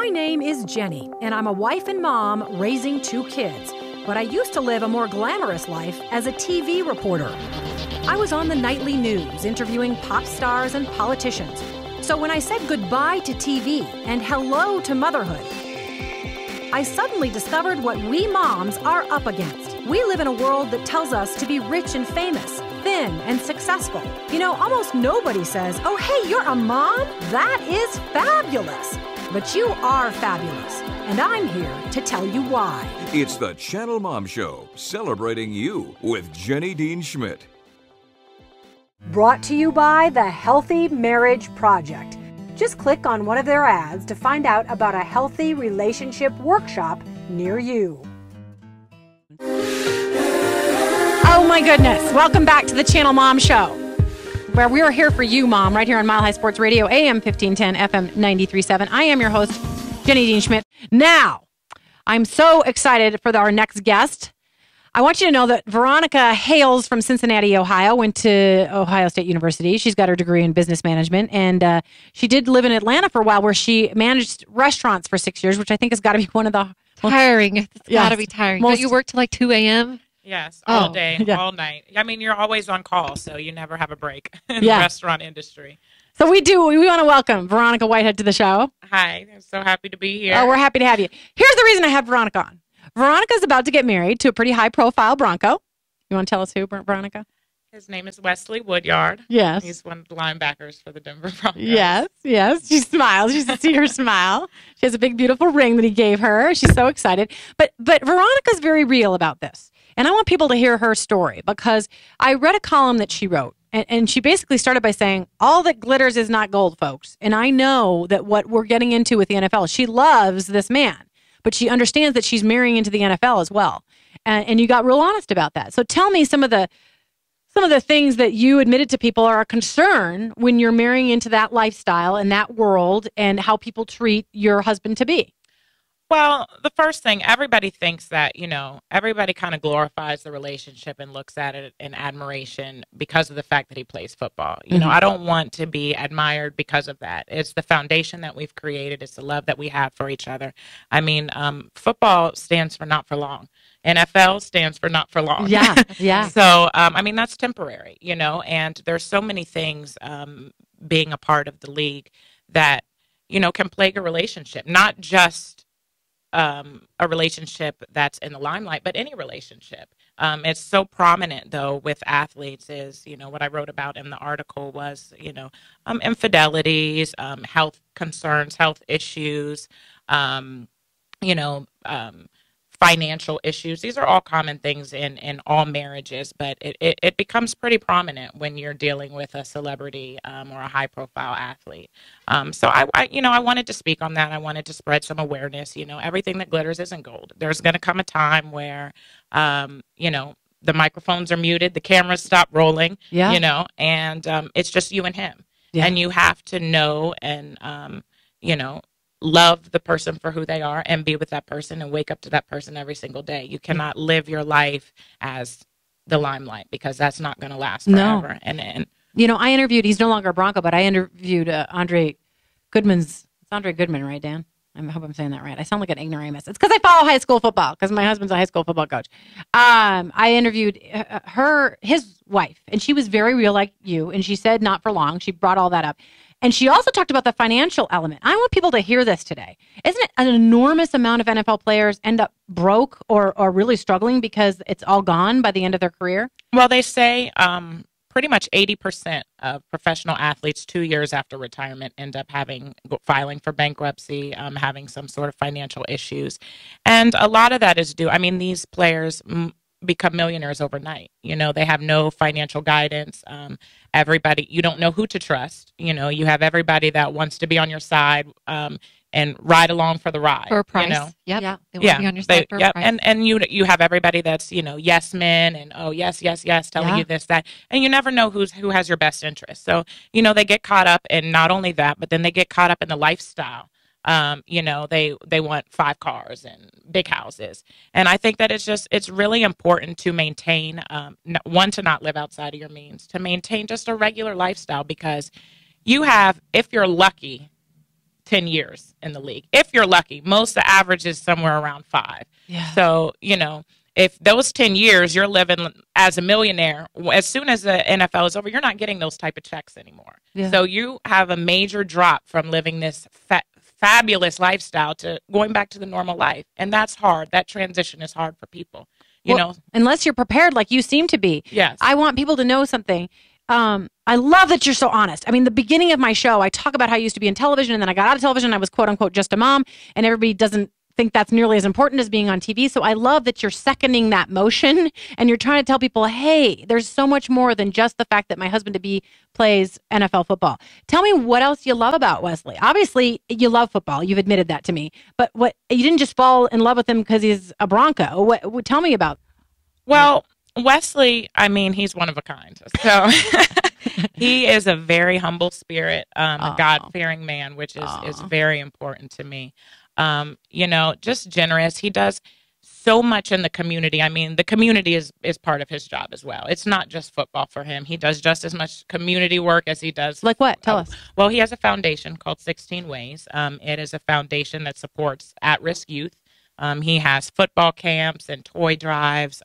My name is Jenny, and I'm a wife and mom raising 2 kids. But I used to live a more glamorous life as a TV reporter. I was on the nightly news interviewing pop stars and politicians. So when I said goodbye to TV and hello to motherhood, I suddenly discovered what we moms are up against. We live in a world that tells us to be rich and famous, thin and successful. You know, almost nobody says, "Oh, hey, you're a mom? That is fabulous." But you are fabulous, and I'm here to tell you why. It's the Channel Mom Show, celebrating you with Jenny Dean Schmidt. Brought to you by the Healthy Marriage Project. Just click on one of their ads to find out about a healthy relationship workshop near you. Oh my goodness. Welcome back to the Channel Mom Show, where we are here for you, Mom, right here on Mile High Sports Radio, AM 1510, FM 93.7. I am your host, Jenny Dean Schmidt. Now, I'm so excited for our next guest. I want you to know that Veronica hails from Cincinnati, Ohio, went to Ohio State University. She's got her degree in business management, and she did live in Atlanta for a while, where she managed restaurants for 6 years, which I think has got to be one of the... Tiring. It's got to be tiring. Don't you work till like 2 a.m.? Yes, all day, all night. I mean, you're always on call, so you never have a break in the restaurant industry. So we want to welcome Veronica Whitehead to the show. Hi, I'm so happy to be here. Oh, we're happy to have you. Here's the reason I have Veronica on. Veronica's about to get married to a pretty high-profile Bronco. You want to tell us who, Veronica? His name is Wesley Woodyard. Yes. He's one of the linebackers for the Denver Broncos. Yes. She smiles. You should see her smile. She has a big, beautiful ring that he gave her. She's so excited. But Veronica's very real about this. And I want people to hear her story, because I read a column that she wrote, and she basically started by saying, all that glitters is not gold, folks. And I know that what we're getting into with the NFL, she loves this man, but she understands that she's marrying into the NFL as well. And you got real honest about that. So tell me some of the things that you admitted to people are a concern when you're marrying into that lifestyle and that world, and how people treat your husband-to-be. Well, the first thing, everybody thinks that, everybody kind of glorifies the relationship and looks at it in admiration because of the fact that he plays football. I don't want to be admired because of that. It's the foundation that we've created. It's the love that we have for each other. I mean, football stands for not for long. NFL stands for not for long. Yeah. So, I mean, that's temporary, and there's so many things being a part of the league that, can plague a relationship, not just a relationship that's in the limelight, but any relationship. It's so prominent, though, with athletes is, what I wrote about in the article was, infidelities, health concerns, health issues, financial issues. These are all common things in all marriages, but it becomes pretty prominent when you're dealing with a celebrity or a high-profile athlete. So I wanted to speak on that. I wanted to spread some awareness. Everything that glitters isn't gold. There's going to come a time where, the microphones are muted, the cameras stop rolling, and it's just you and him. Yeah. And you have to know and, love the person for who they are and be with that person and wake up to that person every single day. You cannot live your life as the limelight, because that's not going to last forever. No. I interviewed, he's no longer a Bronco, but I interviewed Andre Goodman's, it's Andre Goodman, right, Dan? I hope I'm saying that right. I sound like an ignoramus. It's because I follow high school football, because my husband's a high school football coach. I interviewed his wife, and she was very real like you, and she said not for long. She brought all that up. And she also talked about the financial element. I want people to hear this today. Isn't it an enormous amount of NFL players end up broke or really struggling because it's all gone by the end of their career? Well, they say pretty much 80% of professional athletes 2 years after retirement end up filing for bankruptcy, having some sort of financial issues. And a lot of that is due. I mean, these players become millionaires overnight. They have no financial guidance. Everybody, you don't know who to trust. You have everybody that wants to be on your side and ride along for the ride. For a price. Yep. Yeah. They want to be on your side for a price. And you have everybody that's, yes men and, oh, yes, telling you this, that. And you never know who has your best interest. So, they get caught up in not only that, but then they get caught up in the lifestyle. They want 5 cars and big houses. And I think that it's really important to maintain, one, to not live outside of your means, to maintain just a regular lifestyle, because if you're lucky, 10 years in the league. If you're lucky, most the average is somewhere around 5. Yeah. So, if those 10 years you're living as a millionaire, as soon as the NFL is over, you're not getting those type of checks anymore. Yeah. So you have a major drop from living this fabulous lifestyle to going back to the normal life. And that's hard. That transition is hard for people, you know. Unless you're prepared like you seem to be. Yes. I want people to know something. I love that you're so honest. I mean, the beginning of my show, I talk about how I used to be in television, and then I got out of television. And I was quote unquote just a mom, and everybody doesn't think that's nearly as important as being on TV. So I love that you're seconding that motion, and you're trying to tell people, hey, there's so much more than just the fact that my husband-to-be plays NFL football. Tell me what else you love about Wesley. Obviously, you love football. You've admitted that to me. But what you didn't just fall in love with him because he's a Bronco. What tell me about? Well, Wesley, I mean, he's one of a kind. So he is a very humble spirit, a God-fearing man, which is very important to me. Just generous. He does so much in the community. I mean, the community is part of his job as well. It's not just football for him. He does just as much community work as he does. Like what? Tell us. Well, he has a foundation called 16 Ways. It is a foundation that supports at-risk youth. He has football camps and toy drives,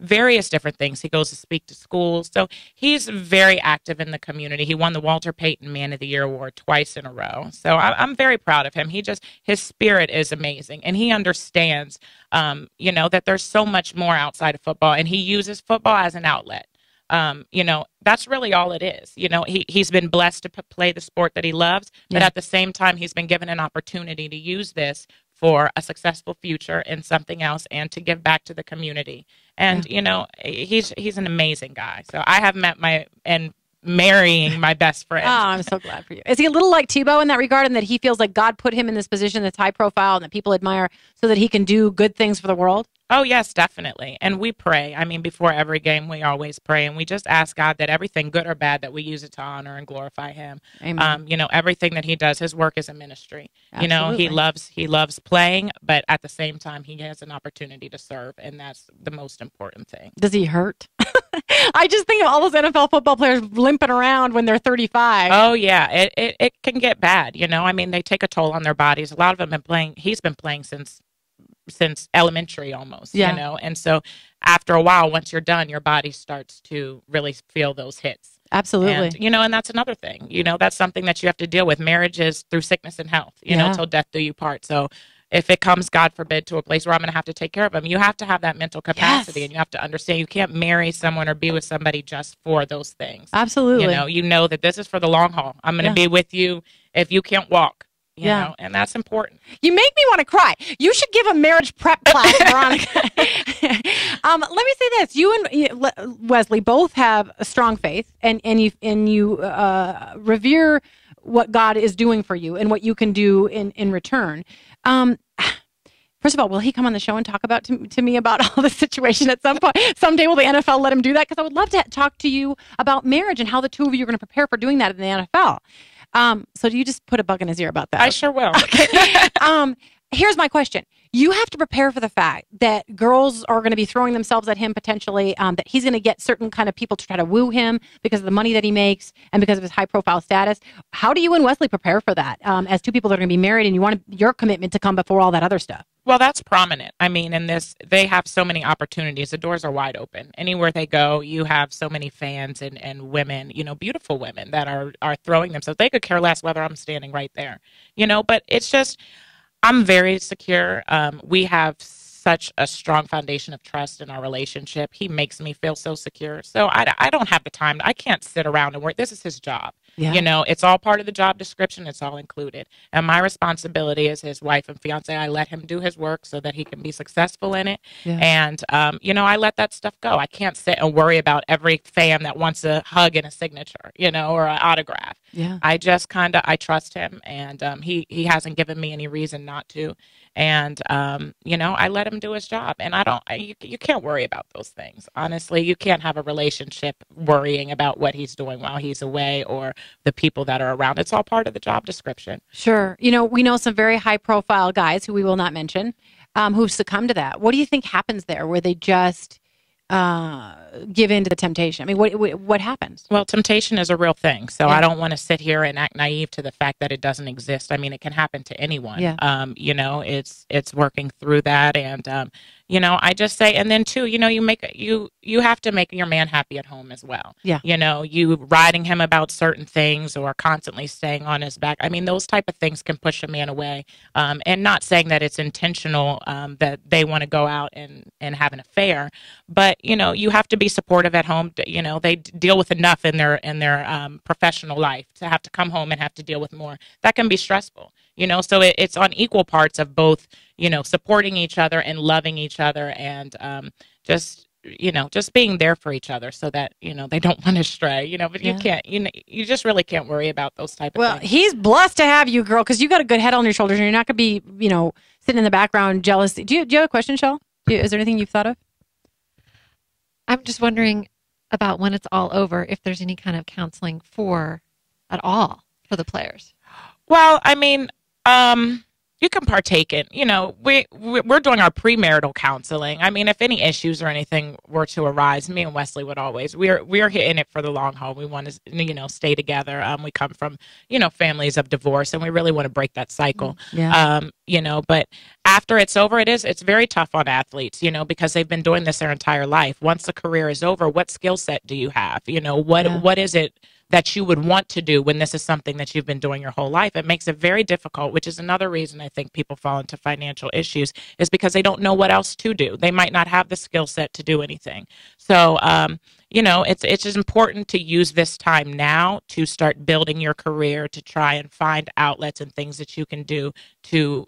various different things. He goes to speak to schools. So he's very active in the community. He won the Walter Payton Man of the Year Award twice in a row. So I'm very proud of him. His spirit is amazing. And he understands, that there's so much more outside of football. And he uses football as an outlet. That's really all it is. He's been blessed to play the sport that he loves, but at the same time, he's been given an opportunity to use this for a successful future in something else and to give back to the community. And, he's an amazing guy. So I have marrying my best friend. Oh, I'm so glad for you. Is he a little like Tebow in that regard, in that he feels like God put him in this position that's high profile and that people admire so that he can do good things for the world? Oh, yes, definitely. And we pray. I mean, before every game, we always pray. And we just ask God that everything good or bad, that we use it to honor and glorify him. Amen. Everything that he does, his work is a ministry. Absolutely. He loves playing, but at the same time, he has an opportunity to serve. And that's the most important thing. Does he hurt? I just think of all those NFL football players limping around when they're 35. Oh, yeah. It can get bad. I mean, they take a toll on their bodies. A lot of them have been playing. He's been playing since elementary almost, and so after a while, once you're done, your body starts to really feel those hits. Absolutely. And that's another thing, that's something that you have to deal with. Marriage is through sickness and health, till death do you part. So if it comes, God forbid, to a place where I'm going to have to take care of him, you have to have that mental capacity, and you have to understand you can't marry someone or be with somebody just for those things. Absolutely. You know that this is for the long haul. I'm going to be with you if you can't walk. You know, and that's important. You make me want to cry. You should give a marriage prep class, Veronica. Let me say this: you and Wesley both have a strong faith, and you revere what God is doing for you and what you can do in return. First of all, will he come on the show and talk about to me about all the situation at some point? Someday will the NFL let him do that? Because I would love to talk to you about marriage and how the two of you are going to prepare for doing that in the NFL. So do you just put a bug in his ear about that? I sure will. Here's my question. You have to prepare for the fact that girls are going to be throwing themselves at him potentially, that he's going to get certain kind of people to try to woo him because of the money that he makes and because of his high profile status. How do you and Wesley prepare for that as two people that are going to be married and you want your commitment to come before all that other stuff? Well, that's prominent. I mean, they have so many opportunities. The doors are wide open. Anywhere they go, you have so many fans and women, beautiful women that are throwing themselves. They could care less whether I'm standing right there, but it's just, I'm very secure. We have such a strong foundation of trust in our relationship. He makes me feel so secure. So I don't have the time. I can't sit around and work. This is his job. Yeah. It's all part of the job description. It's all included. And my responsibility as his wife and fiance, I let him do his work so that he can be successful in it. Yeah. And, I let that stuff go. I can't sit and worry about every fan that wants a hug and a signature, or an autograph. Yeah. I just I trust him, and he hasn't given me any reason not to. And, I let him do his job. And you can't worry about those things. Honestly, you can't have a relationship worrying about what he's doing while he's away or the people that are around. It's all part of the job description. Sure. We know some very high profile guys who we will not mention, who've succumbed to that. What do you think happens there where they just, give in to the temptation? I mean, what happens? Well, temptation is a real thing. So I don't want to sit here and act naive to the fact that it doesn't exist. I mean, it can happen to anyone. Yeah. You know, it's working through that. And, you know, I just say, and then too, you know, you have to make your man happy at home as well. Yeah. You know, you riding him about certain things or constantly staying on his back. I mean, those type of things can push a man away. And not saying that it's intentional, that they want to go out and have an affair, but, you know, you have to be supportive at home. You know, they deal with enough in their professional life to have to come home and have to deal with more. That can be stressful, you know, so it's on equal parts of both, you know, supporting each other and loving each other and just, you know, just being there for each other so that, you know, they don't want to stray, you know, but you can't, you know, you just really can't worry about those type of things. Well, he's blessed to have you, girl, because you got a good head on your shoulders and you're not going to be, you know, sitting in the background jealous. Do you have a question, Shell? Is there anything you've thought of? I'm just wondering about when it's all over, if there's any kind of counseling at all for the players. Well, I mean, you can partake in, you know, we're doing our premarital counseling. I mean, if any issues or anything were to arise, me and Wesley would always, we're in it for the long haul. We want to, you know, stay together. We come from, you know, families of divorce and we really want to break that cycle. Yeah. You know, but after it's over, it's very tough on athletes, you know, because they've been doing this their entire life. Once the career is over, what skill set do you have? You know, what is it that you would want to do when this is something that you've been doing your whole life? It makes it very difficult, which is another reason I think people fall into financial issues, is because they don't know what else to do. They might not have the skill set to do anything. So, you know, it's just important to use this time now to start building your career, to try and find outlets and things that you can do to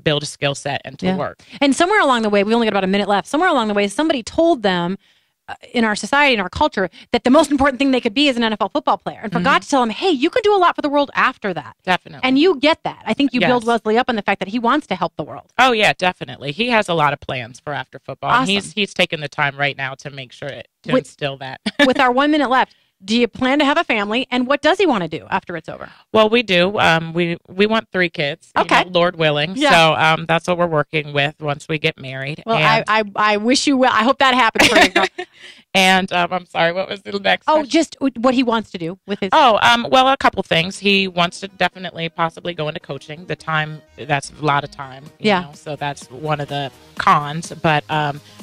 build a skill set and to work. And somewhere along the way, we only got about a minute left. Somewhere along the way, somebody told them in our society, in our culture, that the most important thing they could be is an NFL football player, and forgot to tell them, hey, you can do a lot for the world after that. Definitely. And you get that. I think you build Wesley up on the fact that he wants to help the world. Oh yeah, definitely. He has a lot of plans for after football. Awesome. And he's taking the time right now to make sure to instill that. With our 1 minute left, do you plan to have a family, and what does he want to do after it's over? Well, we do. We want 3 kids, you know, Lord willing. Yeah. So that's what we're working with once we get married. Well, and I wish you well. I hope that happens for you, girl. And I'm sorry, what was the next question? Just what he wants to do with his... well, a couple things. He wants to definitely possibly go into coaching. The time, that's a lot of time. You know, so that's one of the cons. But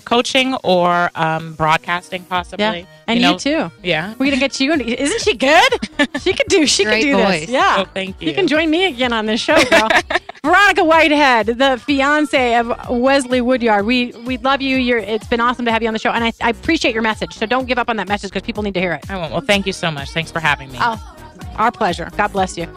coaching or broadcasting possibly. Yeah. And you too. Yeah. We're going to get you in. Isn't she good? She could do voice. this. Yeah. Oh, thank you. You can join me again on this show, girl. Veronica Whitehead, the fiance of Wesley Woodyard. We love you. It's been awesome to have you on the show. And I appreciate your message. So don't give up on that message because people need to hear it. I won't. Well, thank you so much. Thanks for having me. Oh, our pleasure. God bless you.